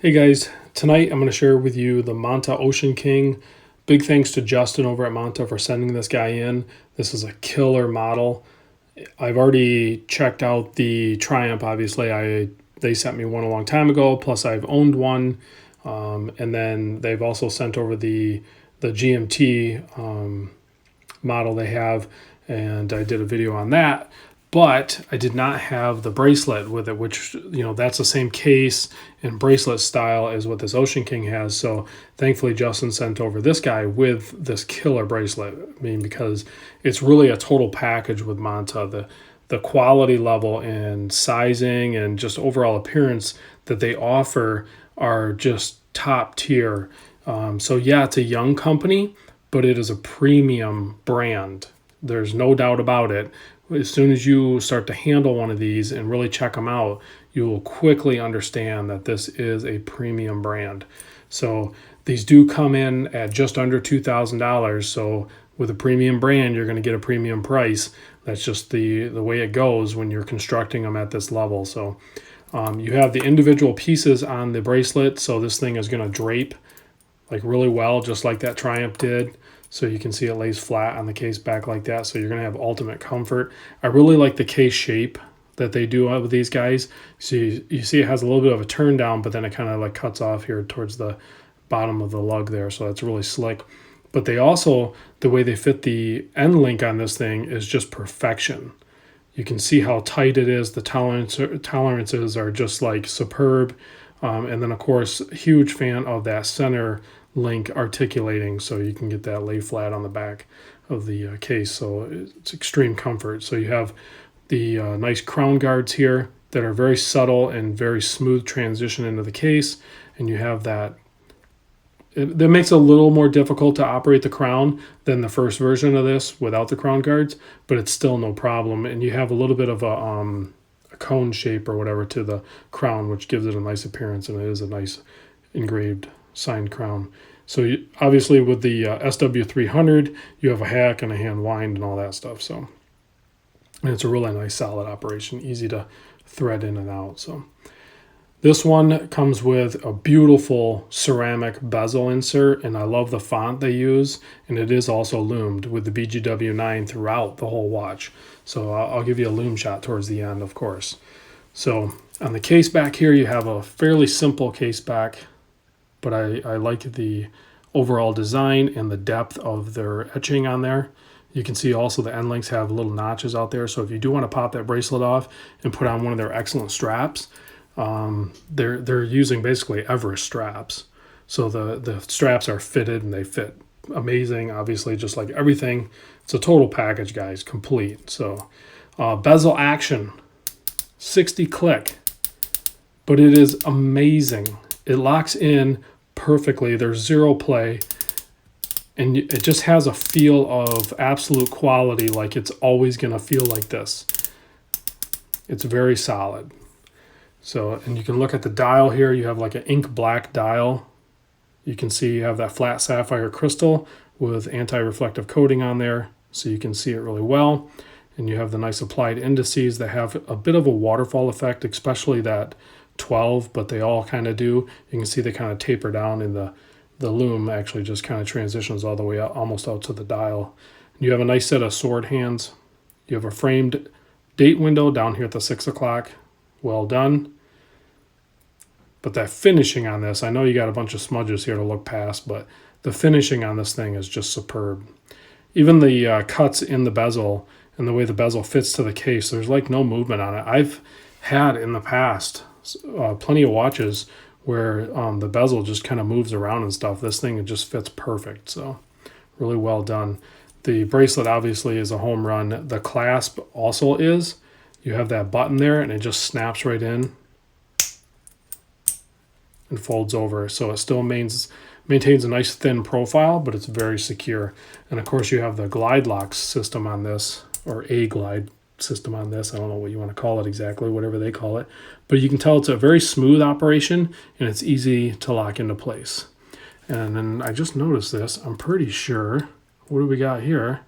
Hey guys, tonight I'm going to share with you the Monta Oceanking. Big thanks to Justin over at Monta for sending this guy in. This is a killer model. I've already checked out the Triumph. Obviously, they sent me one a long time ago. Plus, I've owned one, and then they've also sent over the GMT model they have, and I did a video on that. But I did not have the bracelet with it, which, that's the same case and bracelet style as what this Oceanking has. So thankfully, Justin sent over this guy with this killer bracelet. I mean, because it's really a total package with Monta. The quality level and sizing and just overall appearance that they offer are just top tier. So yeah, it's a young company, but it is a premium brand. There's no doubt about it. As soon as you start to handle one of these and really check them out, you will quickly understand that this is a premium brand. So these do come in at just under $2,000. So with a premium brand, you're going to get a premium price. That's just the way it goes when you're constructing them at this level. So you have the individual pieces on the bracelet. So this thing is going to drape like really well, just like that Triumph did. So you can see it lays flat on the case back like that. So you're going to have ultimate comfort. I really like the case shape that they do with these guys. So you see it has a little bit of a turn down, but then it kind of like cuts off here towards the bottom of the lug there. So that's really slick. But they also, the way they fit the end link on this thing is just perfection. You can see how tight it is. The tolerances are just like superb. And then of course, huge fan of that center link articulating, so you can get that lay flat on the back of the case. So it's extreme comfort. So you have the nice crown guards here that are very subtle and very smooth transition into the case. And you have that makes it a little more difficult to operate the crown than the first version of this without the crown guards, but it's still no problem. And you have a little bit of a cone shape or whatever to the crown, which gives it a nice appearance, and it is a nice engraved signed crown. So obviously with the SW300, you have a hack and a hand wind and all that stuff. So, and it's a really nice solid operation, easy to thread in and out. So this one comes with a beautiful ceramic bezel insert, and I love the font they use, and it is also loomed with the BGW9 throughout the whole watch. So I'll give you a loom shot towards the end, of course. So on the case back here, you have a fairly simple case back, but I like the overall design and the depth of their etching on there. You can see also the end links have little notches out there. So if you do want to pop that bracelet off and put on one of their excellent straps, they're using basically Everest straps. So the straps are fitted and they fit amazing, obviously, just like everything. It's a total package, guys, complete. So bezel action, 60 click, but it is amazing. It locks in perfectly. There's zero play, and it just has a feel of absolute quality, like it's always going to feel like this. It's very solid. So, and you can look at the dial here. You have like an ink black dial. You can see you have that flat sapphire crystal with anti-reflective coating on there, so you can see it really well. And you have the nice applied indices that have a bit of a waterfall effect, especially that 12, but they all kind of do. You can see they kind of taper down, in the loom actually just kind of transitions all the way out, almost out to the dial. And you have a nice set of sword hands. You have a framed date window down here at the 6 o'clock. Well done. But that finishing on this, I know you got a bunch of smudges here to look past, but the finishing on this thing is just superb. Even the cuts in the bezel and the way the bezel fits to the case, there's like no movement on it. I've had in the past plenty of watches where the bezel just kind of moves around and stuff. This thing, it just fits perfect. So really well done. The bracelet obviously is a home run. The clasp also is. You have that button there and it just snaps right in and folds over. So it still maintains a nice thin profile, but it's very secure. And of course you have the glide lock system on this, or a glide system on this. I don't know what you want to call it exactly, whatever they call it. But you can tell it's a very smooth operation and it's easy to lock into place. And then I just noticed this. I'm pretty sure, what do we got here?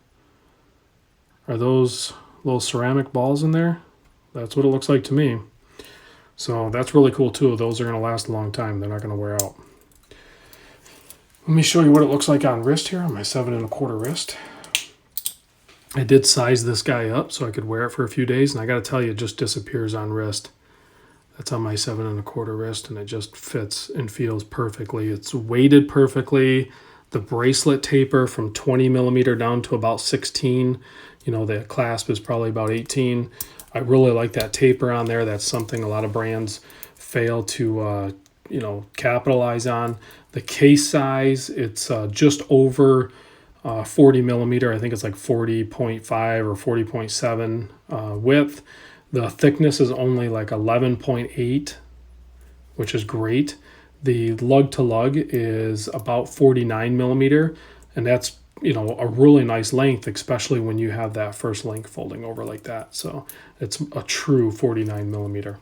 Are those little ceramic balls in there? That's what it looks like to me. So that's really cool too. Those are going to last a long time. They're not going to wear out. Let me show you what it looks like on wrist here, on my 7 1/4 wrist. I did size this guy up so I could wear it for a few days, and I got to tell you, it just disappears on wrist. That's on my 7 1/4 wrist, and it just fits and feels perfectly. It's weighted perfectly. The bracelet taper from 20 millimeter down to about 16. You know, the clasp is probably about 18. I really like that taper on there. That's something a lot of brands fail to, you know, capitalize on. The case size, it's just over 40 millimeter. I think it's like 40.5 or 40.7 width. The thickness is only like 11.8, which is great. The lug to lug is about 49 millimeter, and that's, you know, a really nice length, especially when you have that first link folding over like that. So it's a true 49 millimeter,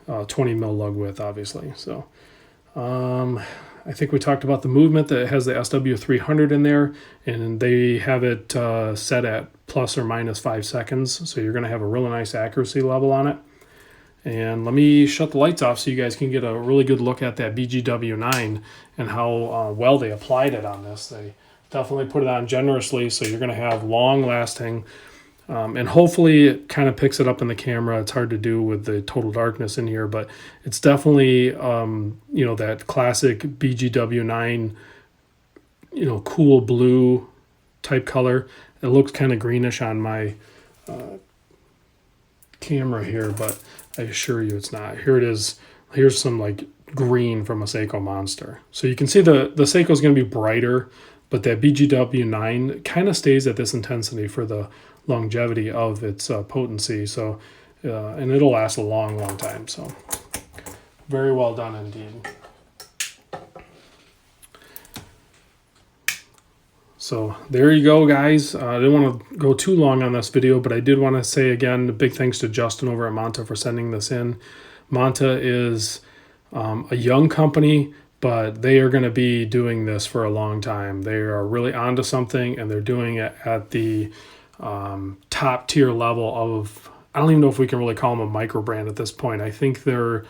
20 mil lug width, obviously. So I think we talked about the movement that has the SW300 in there, and they have it set at plus or minus 5 seconds. So you're going to have a really nice accuracy level on it. And let me shut the lights off so you guys can get a really good look at that BGW9 and how well they applied it on this. They definitely put it on generously, so you're going to have long lasting. And hopefully it kind of picks it up in the camera. It's hard to do with the total darkness in here, but it's definitely, you know, that classic BGW9, you know, cool blue type color. It looks kind of greenish on my camera here, but I assure you it's not. Here it is. Here's some like green from a Seiko Monster. So you can see the Seiko is going to be brighter, but that BGW9 kind of stays at this intensity for the longevity of its potency. So, and it'll last a long, long time. So very well done indeed. So there you go, guys. I didn't want to go too long on this video, but I did want to say again, a big thanks to Justin over at Monta for sending this in. Monta is a young company, but they are going to be doing this for a long time. They are really onto something, and they're doing it at the top tier level of, I don't even know if we can really call them a micro brand at this point. I think they're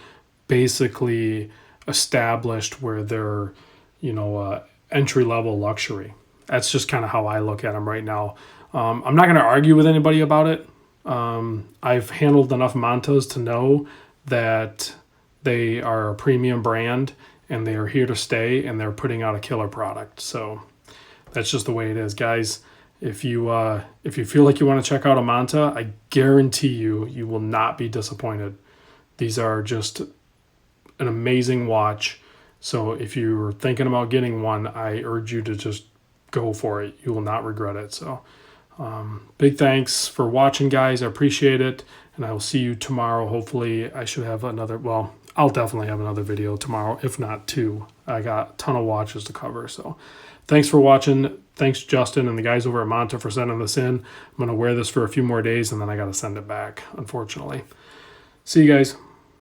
basically established where they're, you know, entry level luxury. That's just kind of how I look at them right now. I'm not going to argue with anybody about it. I've handled enough Montas to know that they are a premium brand and they are here to stay, and they're putting out a killer product. So that's just the way it is, guys. If you feel like you want to check out a Monta, I guarantee you will not be disappointed. These are just an amazing watch. So if you're thinking about getting one, I urge you to just go for it. You will not regret it. So big thanks for watching, guys. I appreciate it, and I will see you tomorrow. Hopefully I should have another, well, I'll definitely have another video tomorrow, if not two. I got a ton of watches to cover. So thanks for watching. Thanks, Justin, and the guys over at Monta for sending this in. I'm going to wear this for a few more days, and then I got to send it back, unfortunately. See you guys.